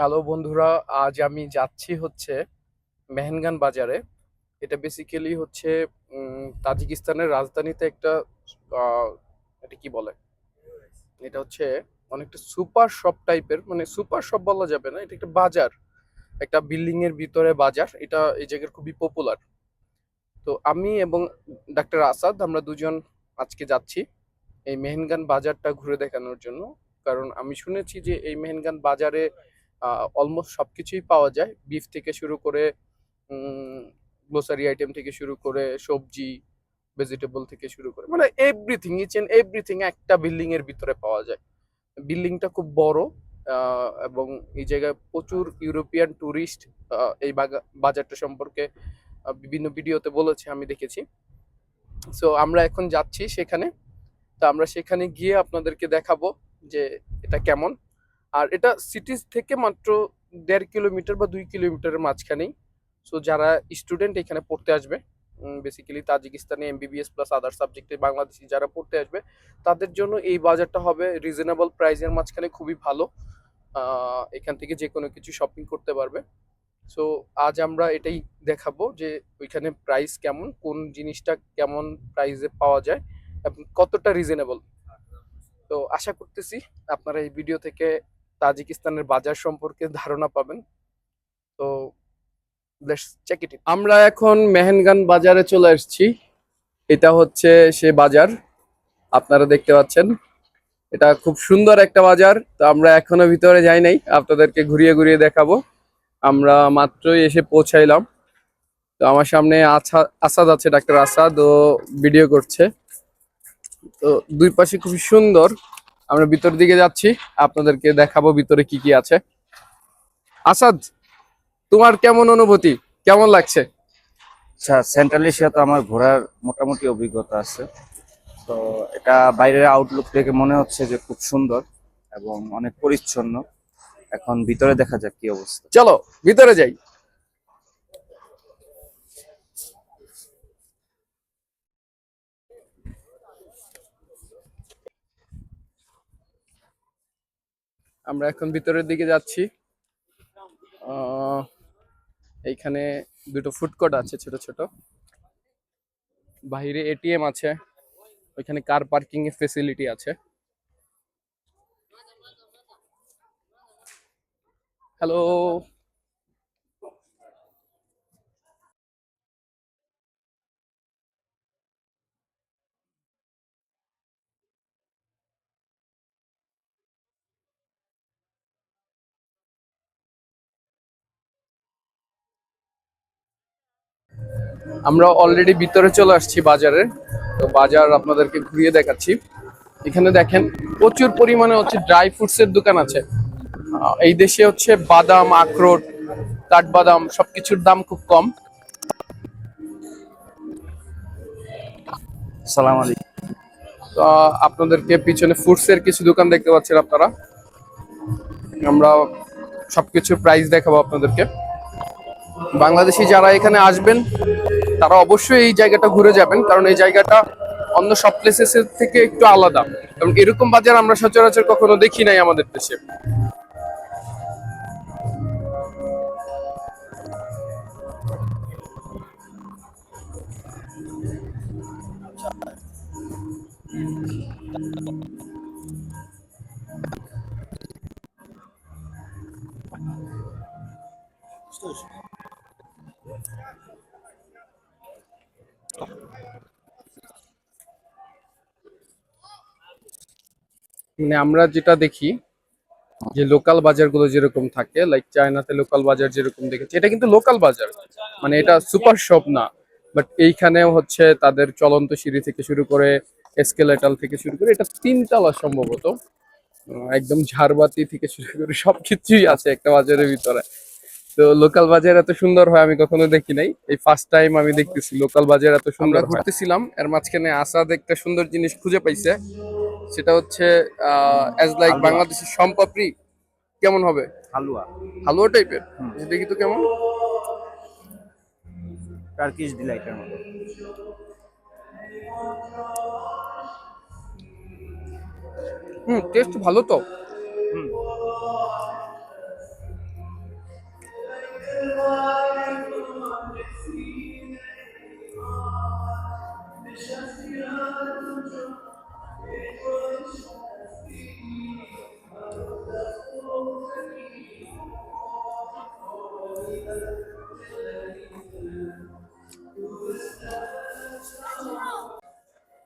Hello বন্ধুরা, আজ আমি যাচ্ছি হচ্ছে মেহেনগান বাজারে। এটা বেসিক্যালি হচ্ছে তাজিকিস্তানের রাজধানীতে একটা আহ, এটা কি বলে, এটা হচ্ছে অনেকটা সুপার শপ টাইপের, মানে সুপার শপ বলা যাবে না, এটা একটা বাজার, একটা বিল্ডিং এর ভিতরে বাজার। এটা এই জায়গার খুবই পপুলার। তো আমি এবং ডাক্তার আসাদ আমরা দুজন আজকে যাচ্ছি এই মেহেনগান বাজারটা ঘুরে দেখানোর জন্য। কারণ আমি শুনেছি যে এই মেহেনগান বাজারে অলমোস্ট সবকিছুই পাওয়া যায়, বিফ থেকে শুরু করে গ্লোসারি আইটেম থেকে শুরু করে সবজি, ভেজিটেবল থেকে শুরু করে, মানে এভরিথিং, ইচ এন্ড এভরিথিং একটা বিল্ডিং এর ভিতরে পাওয়া যায়। বিল্ডিংটা খুব বড়, এবং এই জায়গায় প্রচুর ইউরোপিয়ান ট্যুরিস্ট এই বাজারটা সম্পর্কে বিভিন্ন ভিডিওতে বলেছে, আমি দেখেছি। সো আমরা এখন যাচ্ছি সেখানে। তো আমরা সেখানে গিয়ে আপনাদেরকে দেখাবো যে এটা কেমন। আর এটা সিটিজ থেকে মাত্র 1.5 কিলোমিটার বা 2 কিলোমিটারের মাঝখানেই। সো যারা স্টুডেন্ট এখানে পড়তে আসবে, বেসিক্যালি তাজিকিস্তানে এমবিবিএস প্লাস আদার সাবজেক্টে বাংলাদেশি যারা পড়তে আসবে, তাদের জন্য এই বাজারটা হবে রিজনেবল প্রাইসের মাঝখানে খুবই ভালো। এখান থেকে যে কোনো কিছু শপিং করতে পারবে। সো আজ আমরা এটাই দেখাবো যে ওইখানে প্রাইস কেমন, কোন জিনিসটা কেমন প্রাইসে পাওয়া যায় এবং কতটা রিজনেবল। তো আশা করতেছি আপনারা এই ভিডিও থেকে তাজিকিস্তানের বাজার সম্পর্কে ধারণা পাবেন। তো লেটস চেক ইট। আমরা এখন মেহেনগান বাজারে চলে আসছি। এটা হচ্ছে সে বাজার, আপনারা দেখতে পাচ্ছেন। এটা খুব সুন্দর একটা বাজার। তো আমরা এখনো ভিতরে যাই নাই, আপনাদেরকে ঘুরিয়ে ঘুরিয়ে দেখাবো। আমরা মাত্রই এসে পৌঁছাইলাম। তো আমার সামনে আসাদ আছে, ডাক্তার আসাদ, ও ভিডিও করছে। তো দুই পাশে খুবই সুন্দর। আমরা ভিতর দিকে যাচ্ছি, আপনাদেরকে দেখাবো ভিতরে কি কি আছে। আসাদ, তোমার কেমন অনুভূতি, কেমন লাগছে? আচ্ছা, সেন্ট্রাল এশিয়া তো আমার ঘোরার মোটামুটি অভিজ্ঞতা আছে। তো এটা বাইরের আউটলুক দেখে মনে হচ্ছে যে খুব সুন্দর এবং অনেক পরিচ্ছন্ন। এখন ভিতরে দেখা যাক কি অবস্থা। চলো ভিতরে যাই। আমরা এখন ভিতরের দিকে যাচ্ছি। এইখানে দুটো ফুড কোর্ট আছে ছোট ছোট, বাইরে এটিএম আছে, ওইখানে কার পার্কিং এর ফেসিলিটি আছে। হ্যালো। আমরা অলরেডি ভিতরে চলে আসছি বাজারে। তো বাজার আপনাদেরকে ঘুরিয়ে দেখাচ্ছি। এখানে দেখেন প্রচুর পরিমাণে হচ্ছে ড্রাই ফ্রুটস এর দোকান আছে। এই দেশে হচ্ছে বাদাম, আখরোট, কাঠবাদাম সবকিছুর দাম খুব কম। সালাম আলাইকুম। তো আপনাদেরকে পিছনে ফ্রুটস এর কিছু দোকান দেখতে পাচ্ছেন আপনারা। আমরা সবকিছুর প্রাইস দেখাবো আপনাদেরকে। বাংলাদেশি যারা এখানে আসবেন তারা অবশ্যই এই জায়গাটা ঘুরে যাবেন, কারণ এই জায়গাটা অন্য সব প্লেসেস থেকে একটু আলাদা। কারণ এরকম বাজার আমরা সচরাচর কখনো দেখি নাই আমাদের দেশে। মানে আমরা যেটা দেখি যে লোকাল বাজারগুলো যেরকম থাকে, লাইক চায়নাতে লোকাল বাজার যেরকম দেখেছি, এটা কিন্তু লোকাল বাজার, মানে এটা সুপার শপ না। বাট এইখানেও হচ্ছে তাদের চলন্ত সিঁড়ি থেকে শুরু করে এসকেলেটার থেকে শুরু করে, এটা 3 তলা সম্ভবত। একদম ঝাড়বাতি থেকে শুরু করে সবকিছুই আছে একটা বাজারের ভিতরে। তো লোকাল বাজার এত সুন্দর হয় আমি কখনো দেখি নাই, এই ফার্স্ট টাইম আমি দেখতেছি লোকাল বাজার এত সুন্দর। আমরা ঘুরতেছিলাম, এর মাঝখানে আসাদ একটা সুন্দর জিনিস খুঁজে পাইছে। সেটা হচ্ছে অ্যাজ লাইক হালুয়া। বাংলাদেশের সম্পাপড়ি। কেমন হবে? হালুয়া। হালুয়া টাইপের? হুম। দেখি তো কেমন। টার্কিশ ডিলাইটের মতো। টেস্ট ভালো তো। হুম।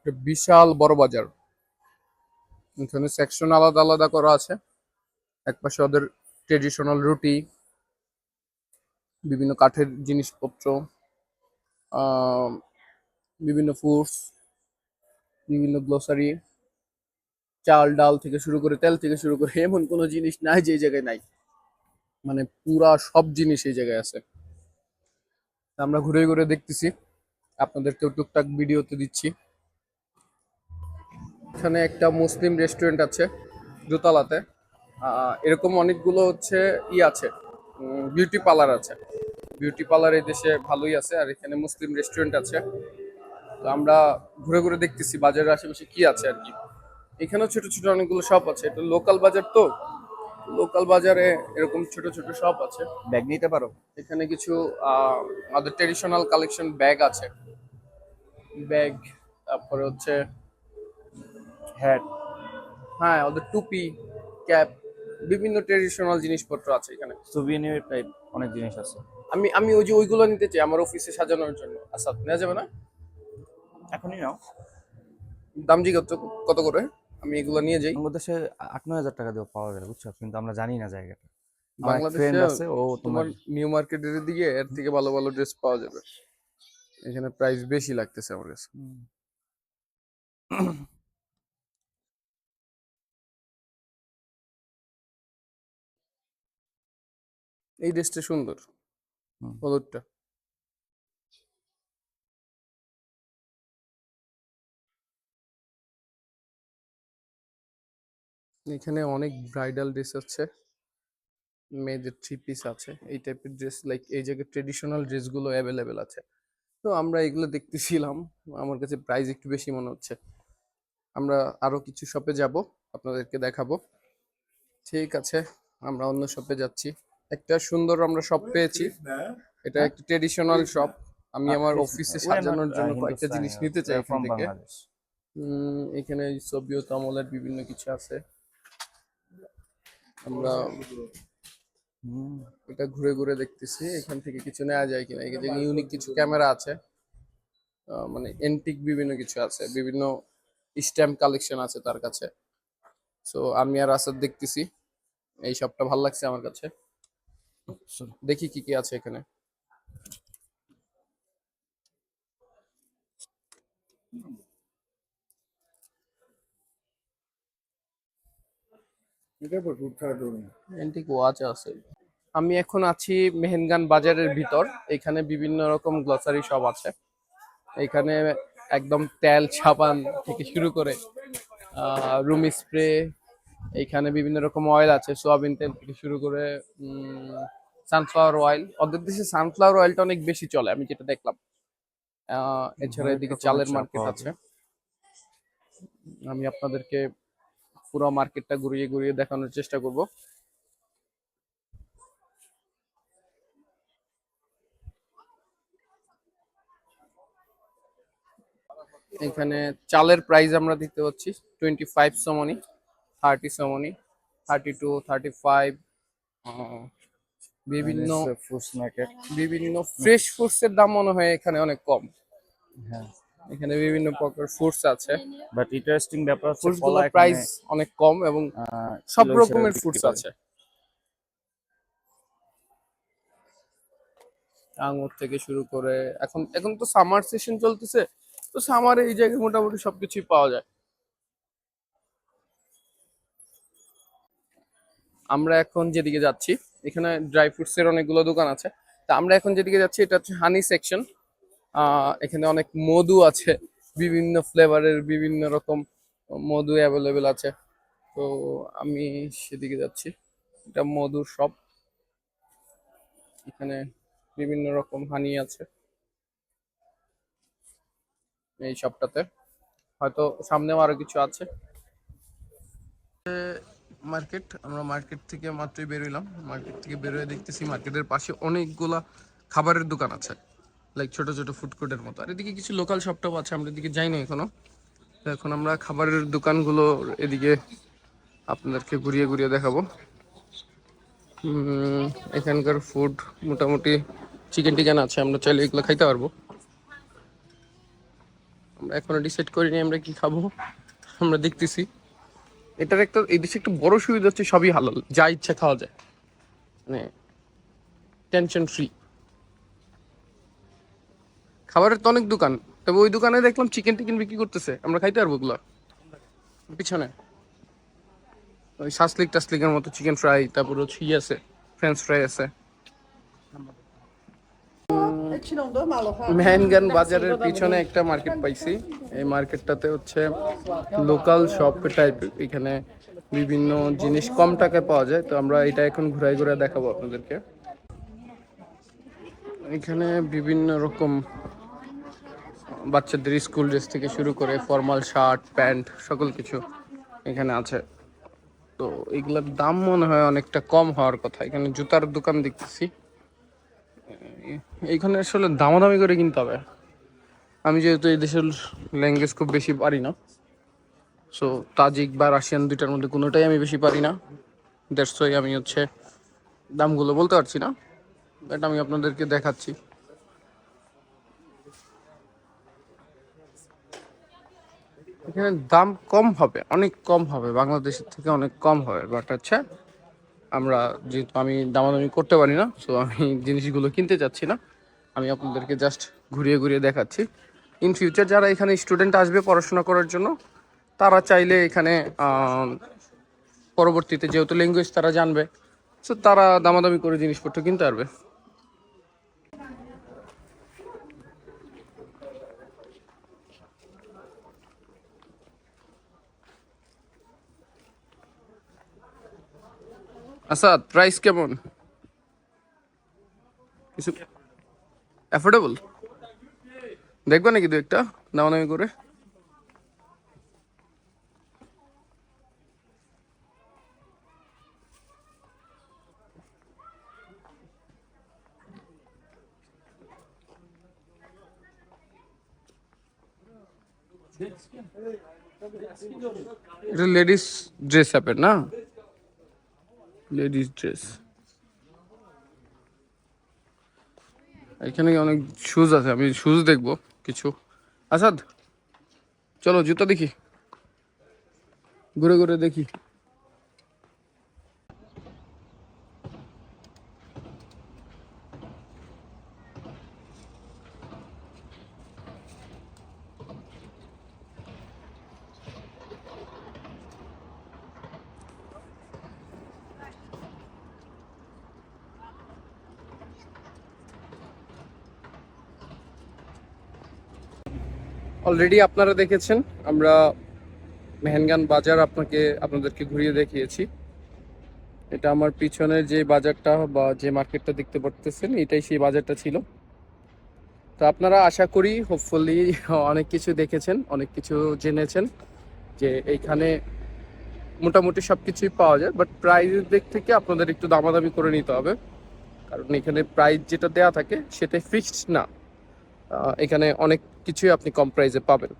একটা বিশাল বড় বাজার। এখানে সেকশন আলাদা আলাদা করা আছে। একপাশে ওদের ট্রেডিশনাল রুটি, বিভিন্ন কাঠের জিনিসপত্র, আহ, বিভিন্ন ফুডস, বিভিন্ন গ্লোসারি, চাল ডাল থেকে শুরু করে তেল থেকে শুরু করে এমন কোনো জিনিস নাই যে এই জায়গায় নাই। মানে পুরা সব জিনিস এই জায়গায় আছে। আমরা ঘুরে ঘুরে দেখতেছি, আপনাদেরকেও টুকটাক ভিডিওতে দিচ্ছি। এখানে একটা মুসলিম রেস্টুরেন্ট আছে দোতলাতে। এরকম অনেকগুলো হচ্ছে আছে, বিউটি পার্লার আছে। বিউটি পার্লার এই দেশে ভালোই আছে, আর এখানে মুসলিম রেস্টুরেন্ট আছে। তো আমরা ঘুরে ঘুরে দেখতেছি বাজারের আশেপাশে কি আছে আর কি। এখানেও ছোট ছোট অনেকগুলো শপ আছে, এটা লোকাল বাজার তো। লোকাল বাজারে এরকম ছোট ছোট শপ আছে। ব্যাগ নিতে পারো। এখানে কিছু আমাদের ট্রেডিশনাল কালেকশন ব্যাগ আছে, ব্যাগ, তারপরে হচ্ছে হ্যাট। হ্যাঁ ওদের টুপি, ক্যাপ, বিভিন্ন ট্রেডিশনাল জিনিসপত্র আছে এখানে। সুভিনিয়র টাইপ অনেক জিনিস আছে। আমি আমি ওই যে ওইগুলো নিতে চাই আমার অফিসে সাজানোর জন্য। আচ্ছা নেওয়া যাবে না? এখনই নাও। দাম জিজ্ঞাসা কত করে, আমি এগুলো নিয়ে যাই। বাংলাদেশে 8-9 হাজার টাকা দিয়ে পাওয়া যায়, বুঝছো, কিন্তু আমরা জানি না জায়গাটা। আমার এক বাংলাদেশে ফ্রেন্ড আছে, ও তোমার তোমার নিউ মার্কেটের দিকে এর থেকে ভালো ভালো ড্রেস পাওয়া যাবে। এখানে প্রাইস বেশি লাগতেছে আমার কাছে। এই ড্রেসটা সুন্দর, হুম। হলুদটা। এখানে অনেক ব্রাইডাল ড্রেস আছে, মেয়েদের থ্রি পিস আছে, এই টাইপের ড্রেস, লাইক এই জায়গায় ট্রেডিশনাল ড্রেসগুলো অ্যাভেলেবেল আছে। তো আমরা এগুলো দেখতেছিলাম, আমার কাছে প্রাইস একটু বেশি মনে হচ্ছে। আমরা আরো কিছু শপে যাব, আপনাদেরকে দেখাবো। ঠিক আছে, আমরা অন্য শপে যাচ্ছি। একটা সুন্দর আমরা শপ পেয়েছি, এটা একটা ট্রেডিশনাল শপ। আমি আমার অফিসে সাজানোর জন্য কয়েকটা জিনিস নিতে চাই এখান ফ্রম থেকে। বাংলাদেশ। এখানে সোভিয়েত আমলের বিভিন্ন কিছু আছে। আমরা এটা ঘুরে ঘুরে দেখতেছি এখান থেকে কিছু নেওয়া যায় কিনা। এখানে ইউনিক কিছু ক্যামেরা আছে, মানে এন্টিক বিভিন্ন কিছু আছে, বিভিন্ন স্ট্যাম্প কালেকশন আছে তার কাছে। সো আমি আর আসাদ দেখতেছি, এই শপটা ভালো লাগছে আমার কাছে। দেখি কি কি আছে এখানে। এন্টিক ওয়াচ আছে। আমি এখন আছি মেহেনগান বাজারের ভিতর। এখানে বিভিন্ন রকম গ্লসারি শপ আছে। এখানে একদম তেল সাবান থেকে শুরু করে রুম স্প্রে, এইখানে বিভিন্ন রকম অয়েল আছে, সোয়াবিন তেল থেকে শুরু করে সানফ্লাওয়ার অয়েল। ওদের দেশে সানফ্লাওয়ার অয়েলটা অনেক বেশি চলে আমি যেটা দেখলাম। এছাড়া হরেক এদিকে রকমের চালের চাল মার্কেট পাওয়া আছে। যায়। আমি আপনাদেরকে পুরো মার্কেটটা ঘুরিয়ে ঘুরিয়ে দেখানোর চেষ্টা করব। এখানে চালের প্রাইস আমরা দিতে হচ্ছি 25 সমনি, 30 সমনি, 32, 35। বিভিন্ন ফুডস মার্কেট। বিভিন্ন ফ্রেশ ফুডস এর দাম মনে হয় এখানে অনেক কম। হ্যাঁ, এখানে বিভিন্ন প্রকার ফুডস আছে, বাট ইন্টারেস্টিং ব্যাপার হচ্ছে ফুডস কলা গুলোর এখানে প্রাইস অনেক কম এবং সব কিলো হিসেবে রকমের বিক্রি ফুডস করে। আছে। আঙুর থেকে শুরু করে, এখন এখন তো সামার সেশন চলতেছে, তো সামারে এই জায়গায় মোটামুটি সবকিছুই পাওয়া যায়। আমরা এখন যেদিকে যাচ্ছি এখানে ড্রাই ফ্রুটস এর অনেকগুলো দোকান আছে। তা আমরা এখন যেদিকে যাচ্ছি এটা হচ্ছে হানি সেকশন। এখানে অনেক মধু আছে, বিভিন্ন ফ্লেভারের বিভিন্ন রকম মধু অ্যাভেলেবেল আছে। তো আমি সেদিকে যাচ্ছি, এটা মধুর শপ। এখানে বিভিন্ন রকম হানি আছে এই শপটাতে, হয়তো সামনেও আরো কিছু আছে। মার্কেট, আমরা মার্কেট থেকে মাত্রই বেরোইলাম। মার্কেট থেকে বেরোয় দেখতেছি মার্কেটের পাশে অনেকগুলা খাবারের দোকান আছে, লাইক ছোট ছোট ফুড কোর্টের মতো। আর এদিকে কিছু লোকাল শপটাও আছে, আমরা এদিকে যাইনি এখনো। তো এখন আমরা খাবারের দোকানগুলো এদিকে আপনাদেরকে ঘুরিয়ে ঘুরিয়ে দেখাবো। এখানকার ফুড মোটামুটি চিকেন টিকেন আছে, আমরা চাইলে এগুলো খাইতে পারবো। আমরা এখনো ডিসাইড করিনি আমরা কি খাবো, আমরা দেখতেছি। এটার একটা এই দেশে একটা বড় সুবিধা হচ্ছে সবই হালাল, যা ইচ্ছা খাওয়া যায়, মানে টেনশন ফ্রি। খাবারের তো অনেক দোকান, তবে ওই দোকানে দেখলাম চিকেন টিকেন বিক্রি করতেছে, আমরা খাইতে পারবো ওগুলা পিছনে। ওই সাসলিক টাসলিকের মতো চিকেন ফ্রাই, তারপর হচ্ছে আছে ফ্রেঞ্চ ফ্রাই আছে। মেহেনগান বাজারের পিছনে একটা মার্কেট পাইছি। এই মার্কেটটাতে হচ্ছে লোকাল শপ টাইপের, এখানে বিভিন্ন জিনিস কম টাকায় পাওয়া যায়। তো আমরা এটা এখন ঘুরাই ঘুরে দেখাবো আপনাদেরকে। এখানে বিভিন্ন রকম বাচ্চাদের স্কুল ড্রেস থেকে শুরু করে ফর্মাল শার্ট প্যান্ট সকল কিছু এখানে আছে। তো এগুলোর দাম মনে হয় অনেকটা কম হওয়ার কথা। এখানে জুতার দোকান দেখতেছি, এইখানে আসলে দামাদামি করে কিনতে হবে। আমি যেহেতু এই দেশের ল্যাঙ্গুয়েজ খুব বেশি পারি না, সো তাজিক বা রাশিয়ান দুইটার মধ্যে কোনোটাই আমি বেশি পারি না, দ্যাটস ওয়াই আমি হচ্ছে দামগুলো বলতে পারছি না, বাট আমি আপনাদেরকে দেখাচ্ছি। এখানে দাম কম হবে, অনেক কম হবে, বাংলাদেশের থেকে অনেক কম হবে, বাট হচ্ছে আমরা যেহেতু আমি দামাদামি করতে পারি না, সো আমি জিনিসগুলো কিনতে চাচ্ছি না, আমি আপনাদেরকে জাস্ট ঘুরিয়ে ঘুরিয়ে দেখাচ্ছি। ইন ফিউচার যারা এখানে স্টুডেন্ট আসবে পড়াশোনা করার জন্য, তারা চাইলে এখানে পরবর্তীতে যেহেতু ল্যাঙ্গুয়েজ তারা জানবে, সো তারা দামাদামি করে জিনিসপত্র কিনতে পারবে। আচ্ছা, প্রাইস কেমন? কিছু অ্যাফোর্ডেবল দেখবে নাকি দু একটা দামাদামি করে? এটা লেডিস ড্রেস অ্যাপের না, লেডিস ড্রেস। এখানে অনেক শুজ আছে, আমি শুজ দেখবো কিছু। আসাদ, চলো জুতা দেখি, ঘুরে ঘুরে দেখি। অলরেডি আপনারা দেখেছেন, আমরা মেহেনগান বাজার আপনাদেরকে ঘুরিয়ে দেখিয়েছি। এটা আমার পিছনের যে বাজারটা বা যে মার্কেটটা দেখতে পারতেছেন, এটাই সেই বাজারটা ছিল। তো আপনারা আশা করি হোপফুলি অনেক কিছু দেখেছেন, অনেক কিছু জেনেছেন যে এইখানে মোটামুটি সব কিছুই পাওয়া যায়, বাট প্রাইসের দিক থেকে আপনাদের একটু দামাদামি করে নিতে হবে, কারণ এখানে প্রাইস যেটা দেয়া থাকে সেটা ফিক্সড না। এখানে অনেক কিছুই আপনি কম প্রাইসে পাবেন।